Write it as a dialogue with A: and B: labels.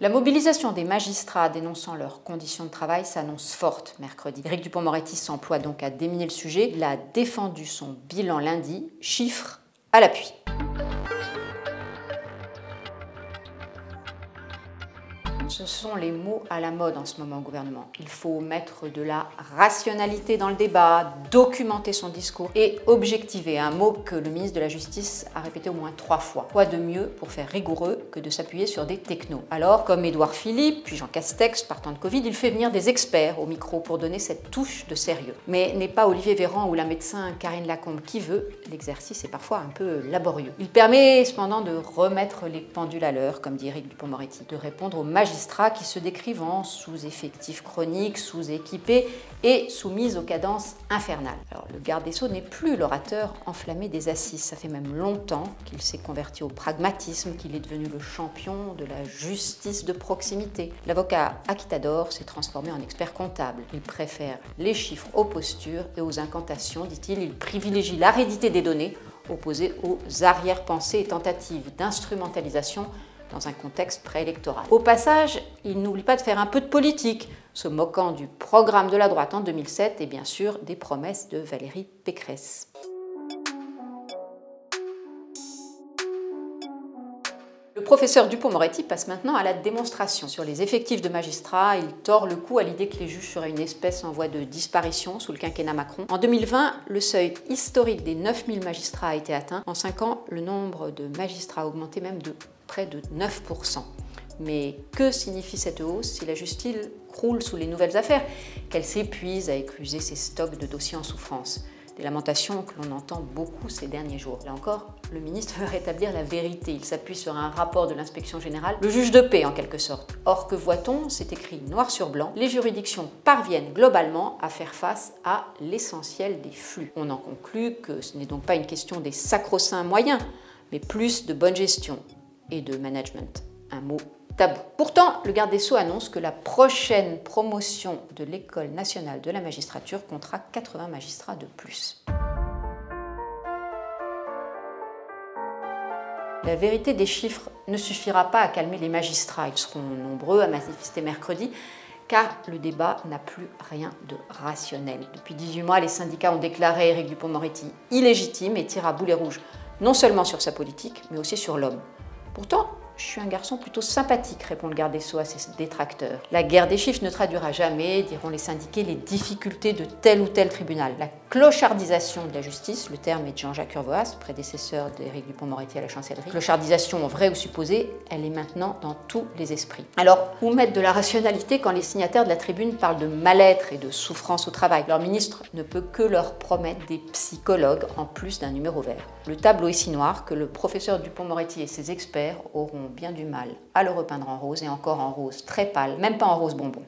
A: La mobilisation des magistrats dénonçant leurs conditions de travail s'annonce forte mercredi. Éric Dupond-Moretti s'emploie donc à déminer le sujet. Il a défendu son bilan lundi, chiffres à l'appui. Ce sont les mots à la mode en ce moment au gouvernement. Il faut mettre de la rationalité dans le débat, documenter son discours et objectiver, un mot que le ministre de la Justice a répété au moins 3 fois. Quoi de mieux pour faire rigoureux que de s'appuyer sur des technos? Alors, comme Édouard Philippe, puis Jean Castex, partant de Covid, il fait venir des experts au micro pour donner cette touche de sérieux. Mais n'est pas Olivier Véran ou la médecin Karine Lacombe qui veut, l'exercice est parfois un peu laborieux. Il permet cependant de remettre les pendules à l'heure, comme dit Éric Dupond-Moretti, de répondre aux magistrats qui se décrivent en sous-effectifs chroniques, sous-équipés et soumis aux cadences infernales. Alors, le garde des Sceaux n'est plus l'orateur enflammé des assises. Ça fait même longtemps qu'il s'est converti au pragmatisme, qu'il est devenu le champion de la justice de proximité. L'avocat Aquitador s'est transformé en expert comptable. Il préfère les chiffres aux postures et aux incantations, dit-il. Il privilégie l'aridité des données opposée aux arrière-pensées et tentatives d'instrumentalisation dans un contexte préélectoral. Au passage, il n'oublie pas de faire un peu de politique, se moquant du programme de la droite en 2007 et bien sûr des promesses de Valérie Pécresse. Le professeur Dupond-Moretti passe maintenant à la démonstration. Sur les effectifs de magistrats, il tord le cou à l'idée que les juges seraient une espèce en voie de disparition sous le quinquennat Macron. En 2020, le seuil historique des 9000 magistrats a été atteint. En 5 ans, le nombre de magistrats a augmenté même de près de 9%. Mais que signifie cette hausse si la justice croule sous les nouvelles affaires, qu'elle s'épuise à écluser ses stocks de dossiers en souffrance? Des lamentations que l'on entend beaucoup ces derniers jours. Là encore, le ministre veut rétablir la vérité. Il s'appuie sur un rapport de l'inspection générale, le juge de paix en quelque sorte. Or, que voit-on? C'est écrit noir sur blanc. Les juridictions parviennent globalement à faire face à l'essentiel des flux. On en conclut que ce n'est donc pas une question des sacro-saints moyens, mais plus de bonne gestion et de management. Un mot tabou. Pourtant, le garde des Sceaux annonce que la prochaine promotion de l'École nationale de la magistrature comptera 80 magistrats de plus. La vérité des chiffres ne suffira pas à calmer les magistrats. Ils seront nombreux à manifester mercredi, car le débat n'a plus rien de rationnel. Depuis 18 mois, les syndicats ont déclaré Éric Dupond-Moretti illégitime et tirent à boulet rouge, non seulement sur sa politique, mais aussi sur l'homme. Pourtant, je suis un garçon plutôt sympathique, répond le garde des Sceaux à ses détracteurs. La guerre des chiffres ne traduira jamais, diront les syndiqués, les difficultés de tel ou tel tribunal. La clochardisation de la justice, le terme est de Jean-Jacques Urvoas, prédécesseur d'Éric Dupond-Moretti à la chancellerie. Clochardisation vraie ou supposée, elle est maintenant dans tous les esprits. Alors, où mettre de la rationalité quand les signataires de la tribune parlent de mal-être et de souffrance au travail? Leur ministre ne peut que leur promettre des psychologues en plus d'un numéro vert. Le tableau est si noir que le professeur Dupond-Moretti et ses experts auront bien du mal à le repeindre en rose, et encore en rose très pâle, même pas en rose bonbon.